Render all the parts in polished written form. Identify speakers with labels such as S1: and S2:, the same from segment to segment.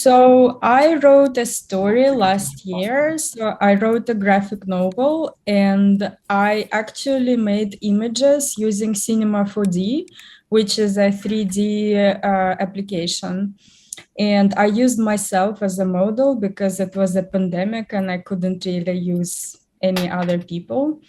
S1: So I wrote a story last year. So I wrote a graphic novel and I actually made images using Cinema 4D, which is a 3D application. And I used myself as a model because it was a pandemic and I couldn't really use any other people.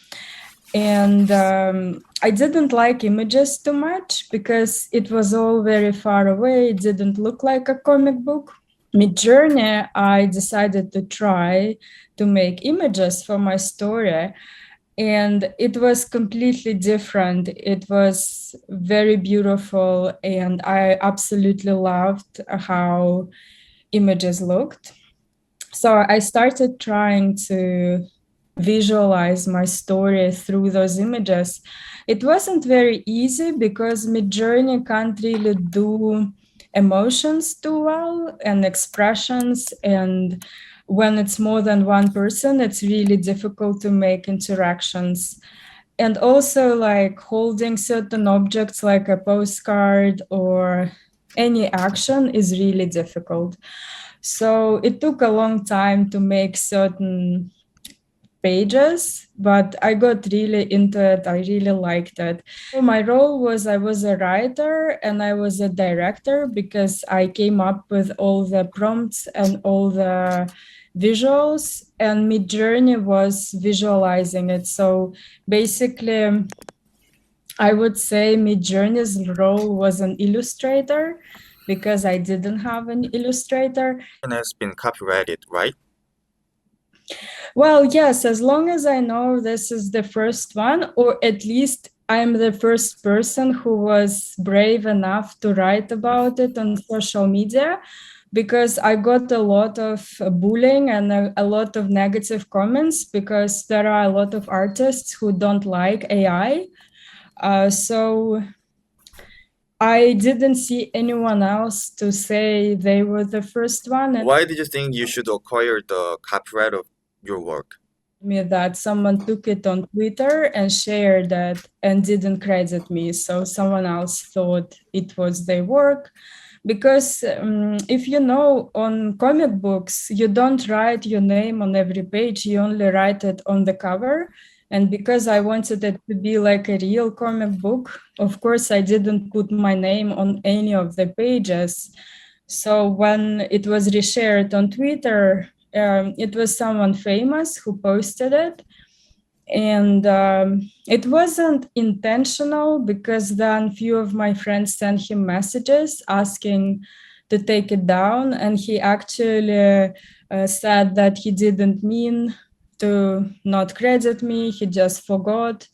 S1: And I didn't like images too much because it was all very far away. It didn't look like a comic book. Mid-journey, I decided to try to make images for my story. And it was completely different. It was very beautiful. And I absolutely loved how images looked. So I started trying to visualize my story through those images. It wasn't very easy because Midjourney can't really do emotions too well and expressions, and when it's more than one person, it's really difficult to make interactions. And also, like, holding certain objects like a postcard or any action is really difficult. So it took a long time to make certain pages, but I got really into it. I really liked it. So my role was I was a writer and I was a director because I came up with all the prompts and all the visuals, and Midjourney was visualizing it. So basically, I would say Midjourney's role was an illustrator because I didn't have an illustrator.
S2: And has been copyrighted, right?
S1: Well, yes, as long as I know this is the first one, or at least I'm the first person who was brave enough to write about it on social media, because I got a lot of bullying and a lot of negative comments because there are a lot of artists who don't like AI. So I didn't see anyone else to say they were the first one. And
S2: why did you think you should acquire the copyright of your work?
S1: Me that someone took it on Twitter and shared it and didn't credit me. So someone else thought it was their work. Because if you know, on comic books, you don't write your name on every page, you only write it on the cover. And because I wanted it to be like a real comic book, of course, I didn't put my name on any of the pages. So when it was reshared on Twitter, it was someone famous who posted it. And it wasn't intentional because then few of my friends sent him messages asking to take it down. And he actually said that he didn't mean to not credit me, he just forgot.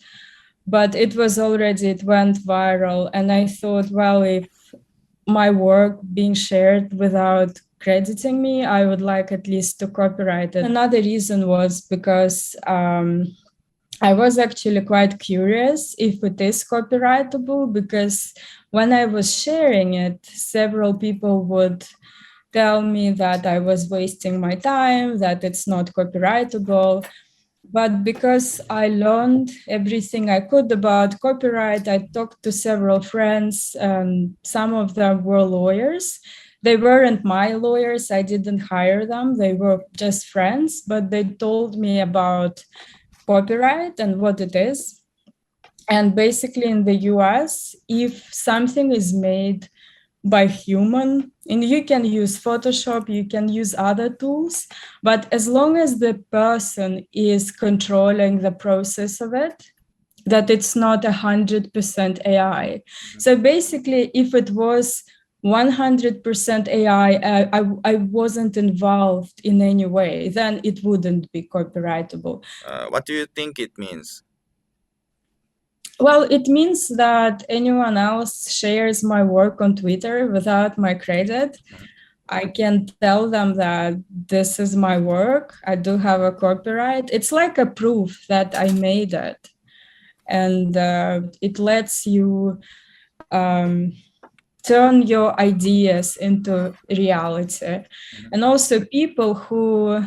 S1: But it was already, it went viral. And I thought, well, if my work being shared without crediting me, I would like at least to copyright it. Another reason was because I was actually quite curious if it is copyrightable, because when I was sharing it, several people would tell me that I was wasting my time, that it's not copyrightable. But because I learned everything I could about copyright, I talked to several friends, and some of them were lawyers. They weren't my lawyers, I didn't hire them, they were just friends, but they told me about copyright and what it is. And basically in the US, if something is made by human, and you can use Photoshop, you can use other tools, but as long as the person is controlling the process of it, that it's not 100% AI. So basically, if it was 100% AI, I wasn't involved in any way, then it wouldn't be copyrightable.
S2: What do you think it means?
S1: Well, it means that anyone else shares my work on Twitter without my credit, I can tell them that this is my work. I do have a copyright. It's like a proof that I made it. And it lets you turn your ideas into reality. And also people who,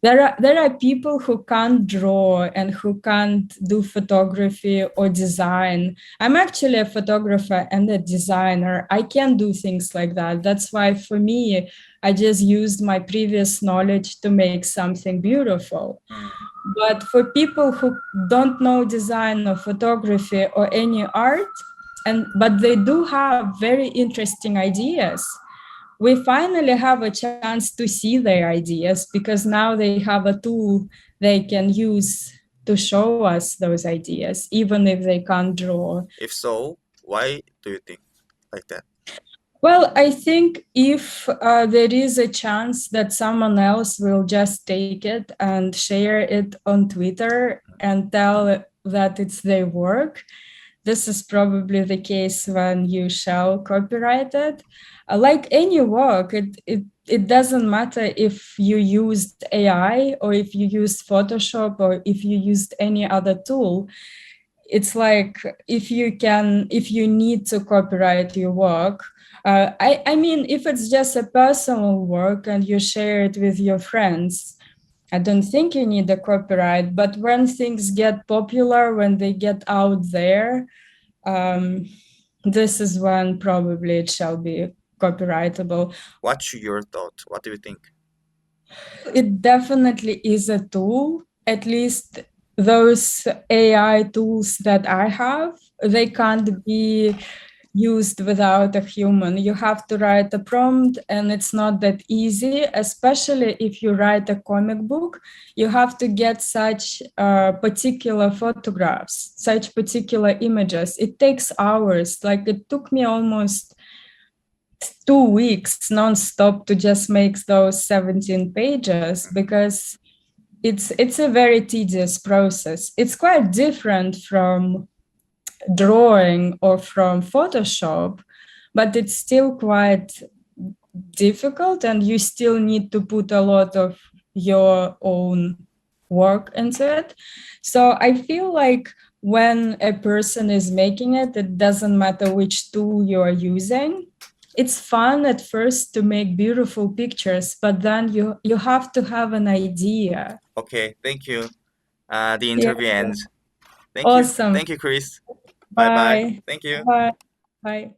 S1: there are people who can't draw and who can't do photography or design. I'm actually a photographer and a designer. I can do things like that. That's why for me, I just used my previous knowledge to make something beautiful. But for people who don't know design or photography or any art, but they do have very interesting ideas, we finally have a chance to see their ideas, because now they have a tool they can use to show us those ideas, even if they can't draw.
S2: If so, why do you think like that?
S1: Well, I think if there is a chance that someone else will just take it and share it on Twitter and tell that it's their work, this is probably the case when you shall copyright it. Like any work, it doesn't matter if you used AI or if you used Photoshop or if you used any other tool. It's like if you need to copyright your work, I mean, if it's just a personal work and you share it with your friends, I don't think you need a copyright. But when things get popular, when they get out there, this is when probably it shall be copyrightable.
S2: What's your thought? What do you think?
S1: It definitely is a tool. At least those AI tools that I have, they can't be used without a human. You have to write a prompt, and it's not that easy, especially if you write a comic book. You have to get such particular photographs, such particular images. It takes hours. Like, it took me almost 2 weeks nonstop to just make those 17 pages, because it's a very tedious process. It's quite different from drawing or from Photoshop, but it's still quite difficult, and you still need to put a lot of your own work into it. So I feel like when a person is making it, it doesn't matter which tool you are using. It's fun at first to make beautiful pictures, but then you have to have an idea.
S2: Okay, thank you. The interview ends. Thank
S1: Awesome.
S2: you. Thank you, Chris. Bye bye. Thank you.
S1: Bye. Bye.